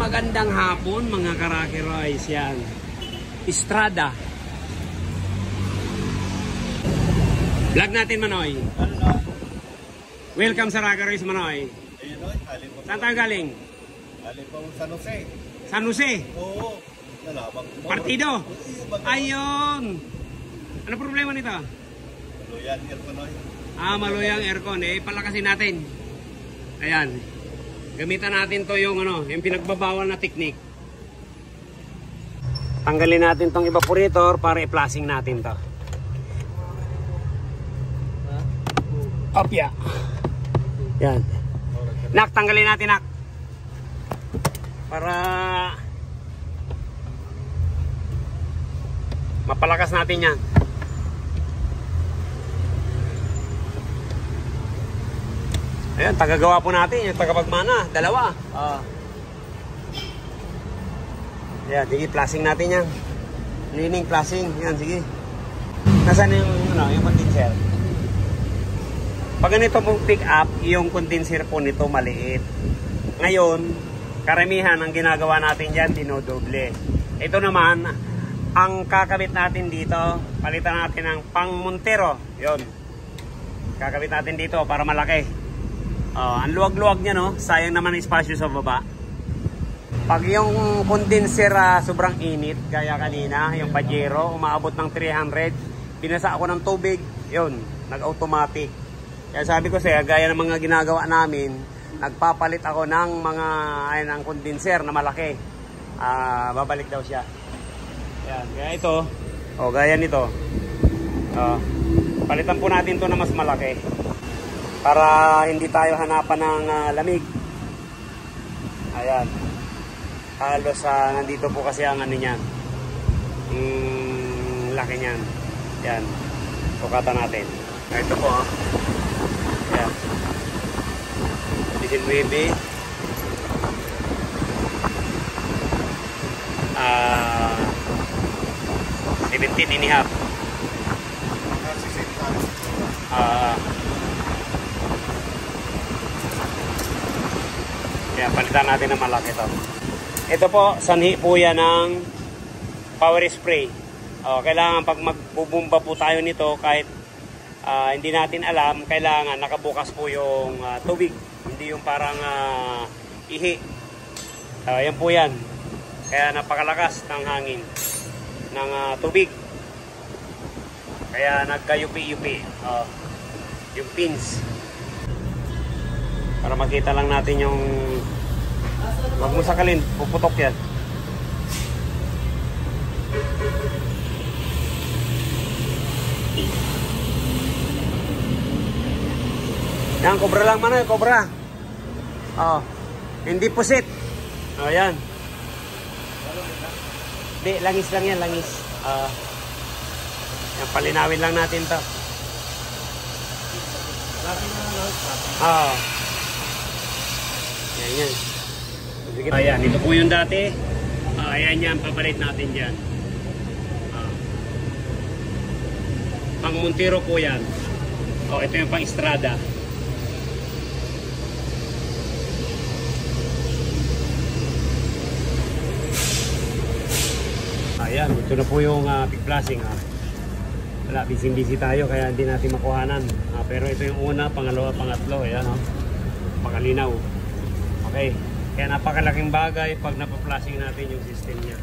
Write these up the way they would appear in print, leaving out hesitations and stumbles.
magandang hapon mga Karakiroys. Yan, Estrada. Vlog natin, Manoy. Welcome sa Karakiroys, Manoy. Saan tayo galing? Galing po San Jose. San Jose? Oo. Partido? Ayun. Ano problema nito? Maluyang aircon. Maluyang aircon. Palakasin natin. Ayan. Gamitan natin to yung yung pinagbabawal na technique. Tanggalin natin tong evaporator para i-flushing natin to. Opya. Yan. Nak, tanggalin natin, nak. Para mapalakas natin yan. Ayan, tagagawa po natin yung tagapagmana, dalawa. Ayan, sige, flushing natin yan. Cleaning, flushing, yan, sige. Nasaan yung condenser? Pag ganito pong pick up, yung condenser po nito maliit. Ngayon, karamihan ang ginagawa natin dyan, dinodoble. Ito naman, ang kakabit natin dito, palitan natin ng pang Montero. Yun. Kakabit natin dito para malaki. Ang luwag-luwag niya, no? Sayang naman ang espasyo sa baba. Pag yung condenser sobrang init, gaya kanina, yung Pajero, umaabot ng 300, binasa ako ng tubig, yun, nag-automatic. Kaya sabi ko siya, gaya ng mga ginagawa namin, nagpapalit ako ng mga ng condenser na malaki. Babalik daw siya. Yan, kaya ito, gaya nito. Palitan po natin to na mas malaki. Para hindi tayo hanapan ng lamig. Ayan. Halos nandito po kasi ang niyan. Laki niyan. Yan. Sukatan natin. Ito po. Ayan. 19. 17 and a half. Kaya palitan natin ng malaki ito. Ito po, sanhi po yan ng power spray. Kailangan pag magbubumba po tayo nito, kahit hindi natin alam, kailangan nakabukas po yung tubig. Hindi yung parang ihi. Yan po yan. Kaya napakalakas ng hangin ng tubig. Kaya nagka-yupi-yupi yung pins. Para makita lang natin yung, wag mo sakalin, puputok yan. Yan, cobra lang man, cobra. Hindi pusit. Yan. Hindi, langis lang yan, langis. Yan, palinawin lang natin to. Ayan. Ayan, ito po yung dati. Ayan yan, papalit natin dyan. Pang Montero po yan. Ito yung pang Estrada. Ayan, ito na po yung pick flashing. Wala, busy tayo kaya hindi natin makuhanan. Pero ito yung una, pangalawa, pangatlo. Ayan, pakalinaw. Okay, kaya napakalaking bagay pag napa-flashing natin yung system niya.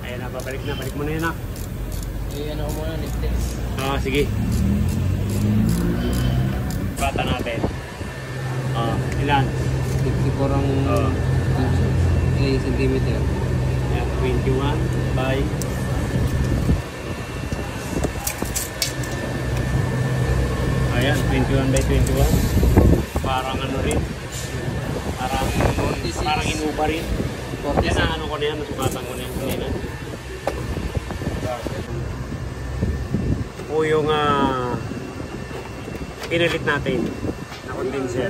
Ayan, balik mo na yun, nak. Ayan ako muna, Netflix. Sige. Bata natin. Ilan? 54 ang centimeter. Ayan, 21 by ayan, 21 by 21. Parang rin. Parang inupa rin. Yan na ko na yan, nasukatan ko na yan kanina. Po yung pinalit natin na condenser.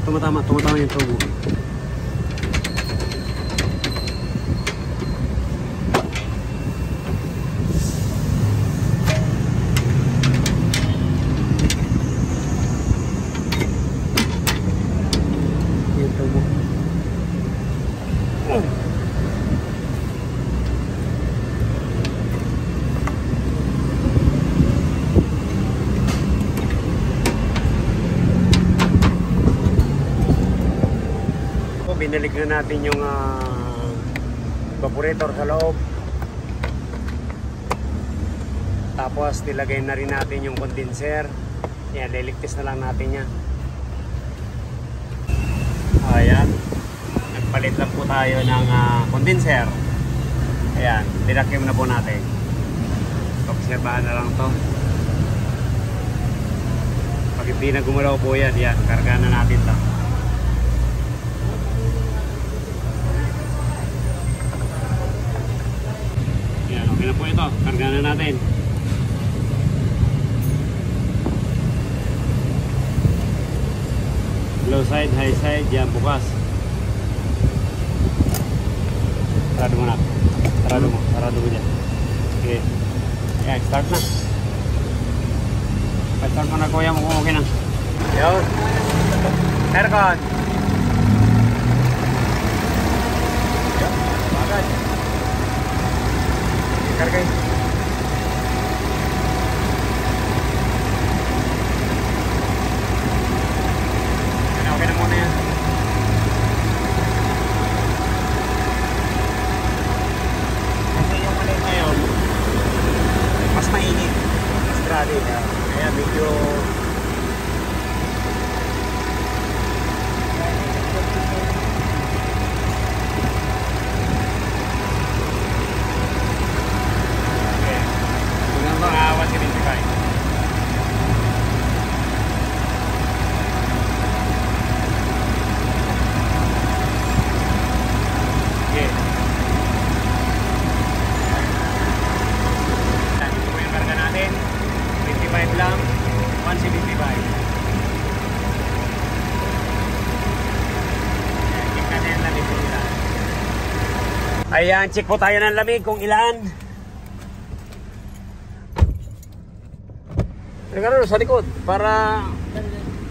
Tumatama yung tubo. Dinalig na natin yung evaporator sa loob. Tapos nilagay na rin natin yung condenser. Yan, liligtis na lang natin yan. Ayan. Nagpalit lang po tayo ng condenser. Ayan, dinakim na po natin. Obserbahan na lang to. Pag hindi na gumalaw po yan, yan, karga na natin to. Yan, okay na po ito. Karga na natin. Low side, high side, yan bukas. Sarado mo na. Sarado mo dyan. Okay. Yan, start na. Start mo na kuya mo kung okay na. Yun. Aircon. Yun, bagay. Kargay. Okay na muna yan. Kasi yung maliit na yun, mas mainit. Mas grabe. Kaya medyo okay. Mga 175. Lang 175. Ayan, check po tayo ng lamig kung ilan. Nagkaroon sa likod para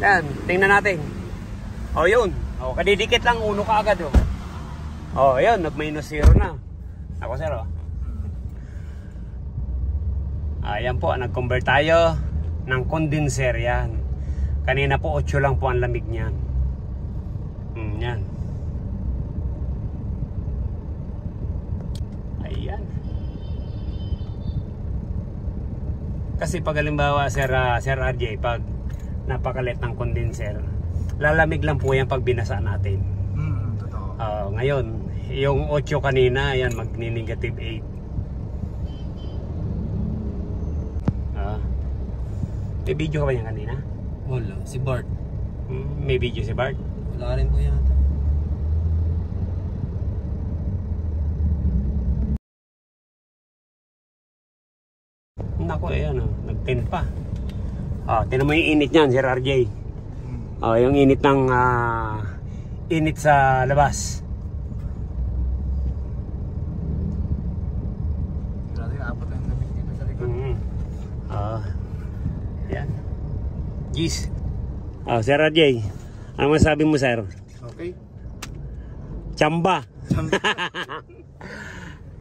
yan, tingnan natin. O yun, o, kadidikit lang, uno ka agad. O yun, nag-0 na. Ako 0. Ayan po, nag-convert tayo ng condenser yan. Kanina po 8 lang po ang lamig niyan. Yan. Ayan. Kasi pag halimbawa Sir RJ, pag napakalit ng condenser, lalamig lang po yan pag binasa natin. Totoo. Ngayon, yung 8 kanina, yan mag-negative 8. May video ka ba yan kanina? Wala. Si Bart. May video si Bart? Wala rin po yata. Naku, ayan o. Nag-10 pa. Tinan mo yung init niyan, Sir RJ. Yung init ng init sa labas. Grabe, apat lang lamig dito sa likod. Yan. Jeez. Sir RJ, ano masabi mo, sir? Okay. Chamba.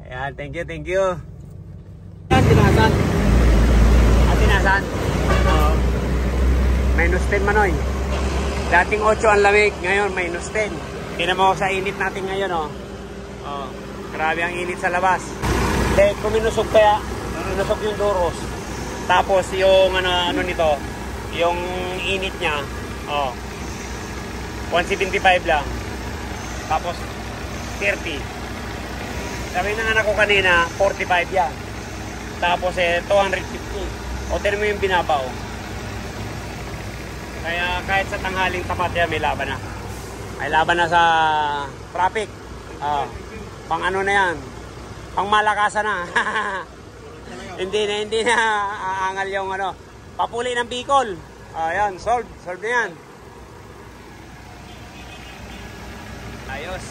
Ayan, thank you. Tinasan. Tinasan. -10 manoy. Dating 8 ang lamig, ngayon -10. Tingnan mo sa init natin ngayon, grabe ang init sa labas. Dahil kuminusog kaya, minusog yung doros. Tapos yung ano nito, yung init niya, 175 lang. Tapos 30. Sabi ng anak ko kanina, 45 yan. Tapos 250. O tignan mo yung binabaw. Kaya kahit sa tanghaling tapat yan, may laban na. May laban na sa traffic. Pang ano na yan. Pang malakasan na. Hindi na aangal yung ano. Papuli ng Bicol. Ayan, solve na yan. Ayos.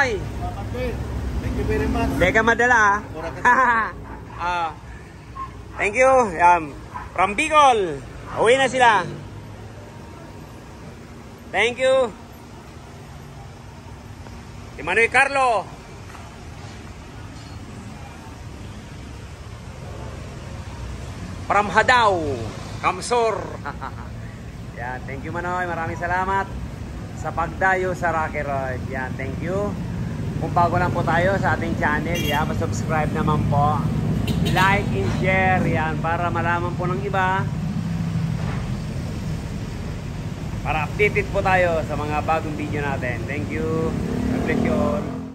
Manoy. Thank you very much. Hindi ka madala thank you. From Bicol. Uwi na sila. Thank you. Si Manoy Carlo. From Hadaw, Kamsor. Yan, thank you Manoy. Maraming salamat sa pagdayo sa Rocky Road. Yan, thank you. Kung bago lang po tayo sa ating channel, yan, subscribe naman po. Like and share, yan, para malaman po ng iba. Para updated po tayo sa mga bagong video natin. Thank you. God bless you all.